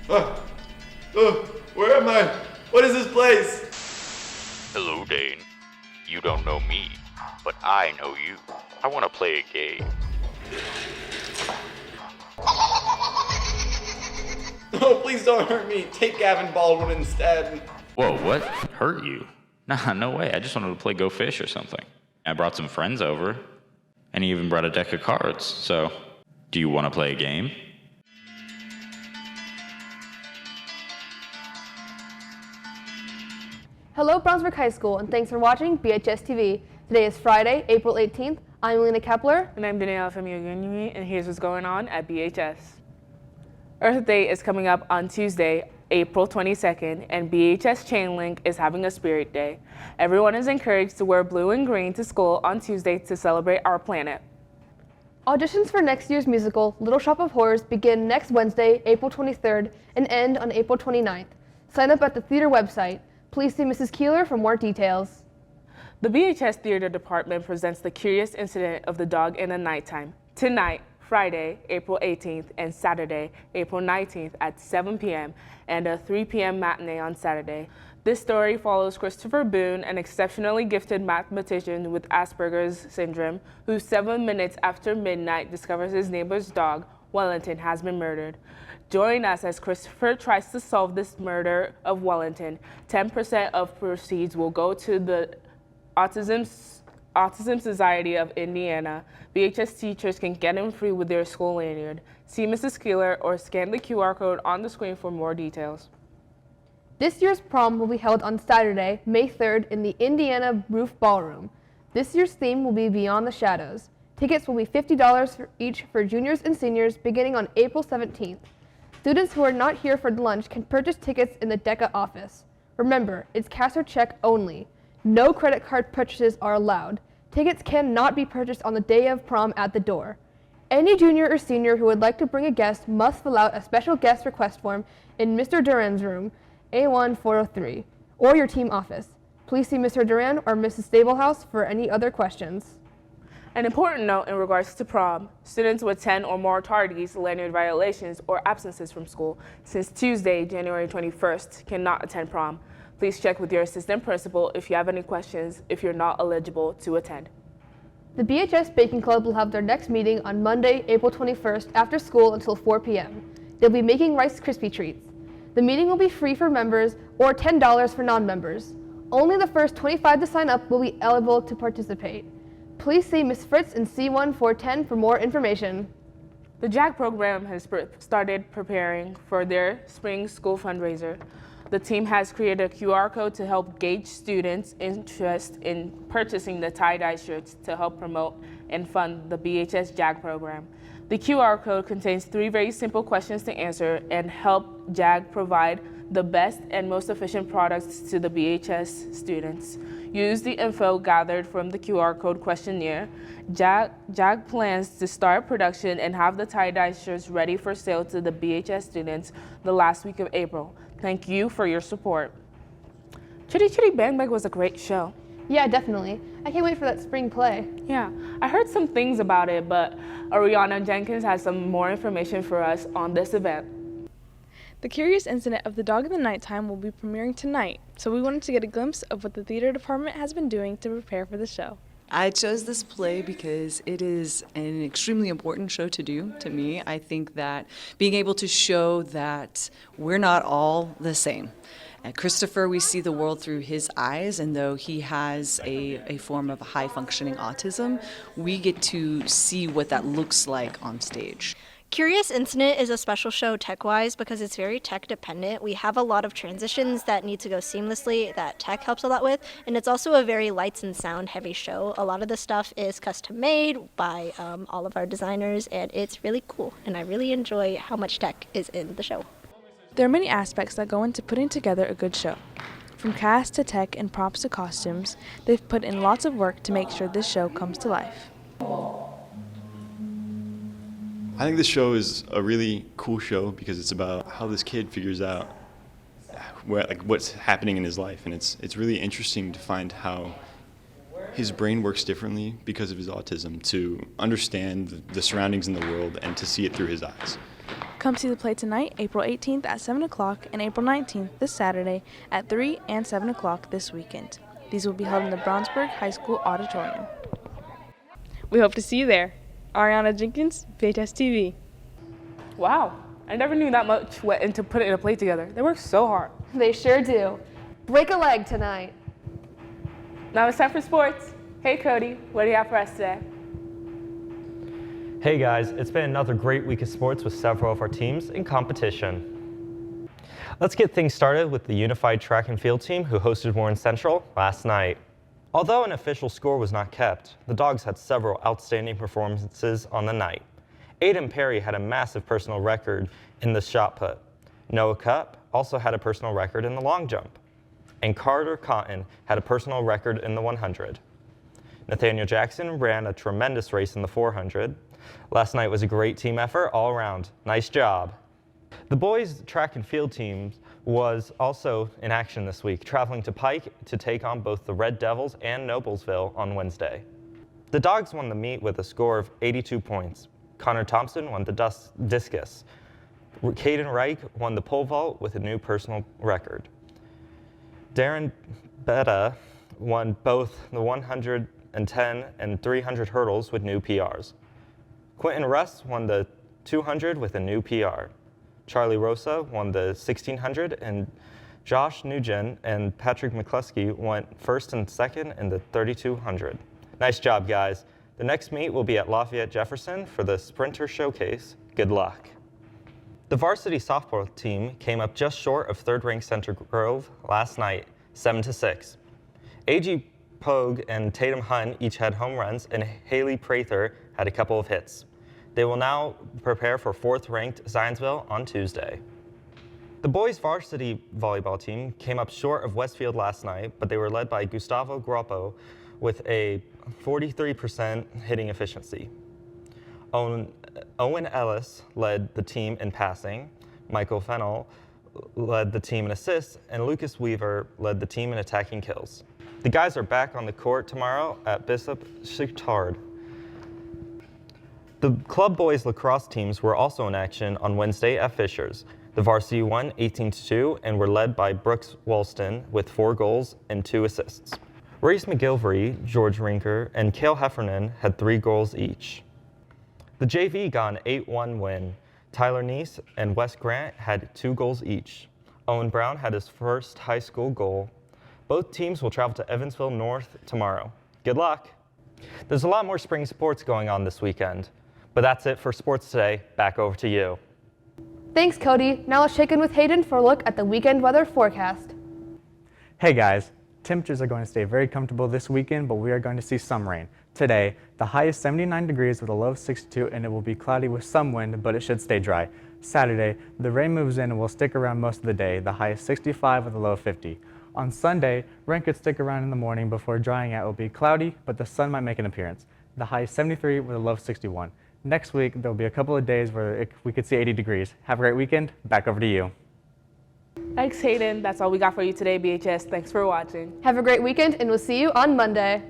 Where am I? What is this place? Hello, Dane. You don't know me, but I know you. I want to play a game. Oh, please don't hurt me. Take Gavin Baldwin instead. Whoa, what? Hurt you? Nah, no way. I just wanted to play Go Fish or something. I brought some friends over, and he even brought a deck of cards. So, do you want to play a game? Hello, Brownsburg High School, and thanks for watching BHS TV. Today is Friday, April 18th. I'm Lena Kepler. And I'm Danielle from Union, and here's what's going on at BHS. Earth Day is coming up on Tuesday, April 22nd, and BHS Chainlink is having a Spirit Day. Everyone is encouraged to wear blue and green to school on Tuesday to celebrate our planet. Auditions for next year's musical, Little Shop of Horrors, begin next Wednesday, April 23rd, and end on April 29th. Sign up at the theater website. Please see Mrs. Keeler for more details. The BHS Theater Department presents The Curious Incident of the Dog in the Nighttime tonight, Friday, April 18th, and Saturday, April 19th at 7 p.m. and a 3 p.m. matinee on Saturday. This story follows Christopher Boone, an exceptionally gifted mathematician with Asperger's syndrome, who 7 minutes after midnight discovers his neighbor's dog, Wellington, has been murdered. Join us as Christopher tries to solve this murder of Wellington. 10% of proceeds will go to the Autism Society of Indiana. BHS teachers can get in free with their school lanyard. See Mrs. Keeler or scan the QR code on the screen for more details. This year's prom will be held on Saturday, May 3rd in the Indiana Roof Ballroom. This year's theme will be Beyond the Shadows. Tickets will be $50 each for juniors and seniors beginning on April 17th. Students who are not here for lunch can purchase tickets in the DECA office. Remember, it's cash or check only. No credit card purchases are allowed. Tickets cannot be purchased on the day of prom at the door. Any junior or senior who would like to bring a guest must fill out a special guest request form in Mr. Duran's room, A1403, or your team office. Please see Mr. Duran or Mrs. Stablehouse for any other questions. An important note in regards to prom, students with 10 or more tardies, lanyard violations, or absences from school since Tuesday, January 21st, cannot attend prom. Please check with your assistant principal if you have any questions if you're not eligible to attend. The BHS Baking Club will have their next meeting on Monday, April 21st after school until 4 p.m. They'll be making Rice Krispie treats. The meeting will be free for members or $10 for non-members. Only the first 25 to sign up will be eligible to participate. Please see Ms. Fritz in C1410 for more information. The JAG program has started preparing for their spring school fundraiser. The team has created a QR code to help gauge students' interest in purchasing the tie-dye shirts to help promote and fund the BHS JAG program. The QR code contains 3 very simple questions to answer and help JAG provide the best and most efficient products to the BHS students. Use the info gathered from the QR code questionnaire. JAG plans to start production and have the tie-dye shirts ready for sale to the BHS students the last week of April. Thank you for your support. Chitty Chitty Bang Bang was a great show. Yeah, definitely. I can't wait for that spring play. Yeah, I heard some things about it, but Ariana Jenkins has some more information for us on this event. The Curious Incident of the Dog in the Nighttime will be premiering tonight, so we wanted to get a glimpse of what the theater department has been doing to prepare for the show. I chose this play because it is an extremely important show to do to me. I think that being able to show that we're not all the same. Christopher, we see the world through his eyes, and though he has a form of high-functioning autism, we get to see what that looks like on stage. Curious Incident is a special show tech-wise because it's very tech-dependent. We have a lot of transitions that need to go seamlessly that tech helps a lot with, and it's also a very lights and sound heavy show. A lot of the stuff is custom-made by all of our designers, and it's really cool, and I really enjoy how much tech is in the show. There are many aspects that go into putting together a good show. From cast to tech and props to costumes, they've put in lots of work to make sure this show comes to life. I think this show is a really cool show because it's about how this kid figures out what's happening in his life, and it's really interesting to find how his brain works differently because of his autism, to understand the surroundings in the world and to see it through his eyes. Come see the play tonight, April 18th at 7 o'clock, and April 19th this Saturday at 3 and 7 o'clock this weekend. These will be held in the Brownsburg High School Auditorium. We hope to see you there. Ariana Jenkins, VHS TV. Wow, I never knew that much went into putting a play together. They work so hard. They sure do. Break a leg tonight. Now it's time for sports. Hey Cody, what do you have for us today? Hey guys, it's been another great week of sports with several of our teams in competition. Let's get things started with the unified track and field team who hosted Warren Central last night. Although an official score was not kept, the Dogs had several outstanding performances on the night. Aiden Perry had a massive personal record in the shot put. Noah Cupp also had a personal record in the long jump. And Carter Cotton had a personal record in the 100. Nathaniel Jackson ran a tremendous race in the 400. Last night was a great team effort all around. Nice job. The boys' track and field team was also in action this week, traveling to Pike to take on both the Red Devils and Noblesville on Wednesday. The Dogs won the meet with a score of 82 points. Connor Thompson won the discus. Caden Reich won the pole vault with a new personal record. Darren Betta won both the 110 and 300 hurdles with new PRs. Quentin Russ won the 200 with a new PR. Charlie Rosa won the 1600, and Josh Nugent and Patrick McCluskey went first and second in the 3200. Nice job, guys. The next meet will be at Lafayette Jefferson for the Sprinter Showcase. Good luck. The varsity softball team came up just short of third-ranked Center Grove last night, 7-6. A.G. Pogue and Tatum Hunt each had home runs, and Haley Prather had a couple of hits. They will now prepare for fourth-ranked Zionsville on Tuesday. The boys' varsity volleyball team came up short of Westfield last night, but they were led by Gustavo Gruppo with a 43% hitting efficiency. Owen Ellis led the team in passing, Michael Fennell led the team in assists, and Lucas Weaver led the team in attacking kills. The guys are back on the court tomorrow at Bishop Chittard. The club boys lacrosse teams were also in action on Wednesday at Fishers. The varsity won 18-2 and were led by Brooks Walston with 4 goals and 2 assists. Reese McGilvery, George Rinker, and Cale Heffernan had 3 goals each. The JV got an 8-1 win. Tyler Neese and Wes Grant had 2 goals each. Owen Brown had his first high school goal. Both teams will travel to Evansville North tomorrow. Good luck. There's a lot more spring sports going on this weekend. But that's it for sports today. Back over to you. Thanks, Cody. Now let's check in with Hayden for a look at the weekend weather forecast. Hey guys, temperatures are going to stay very comfortable this weekend, but we are going to see some rain. Today, the high is 79 degrees with a low of 62, and it will be cloudy with some wind, but it should stay dry. Saturday, the rain moves in and will stick around most of the day. The high is 65 with a low of 50. On Sunday, rain could stick around in the morning before drying out. It will be cloudy, but the sun might make an appearance. The high is 73 with a low of 61. Next week, there'll be a couple of days where we could see 80 degrees. Have a great weekend. Back over to you. Thanks, Hayden. That's all we got for you today, BHS. Thanks for watching. Have a great weekend, and we'll see you on Monday.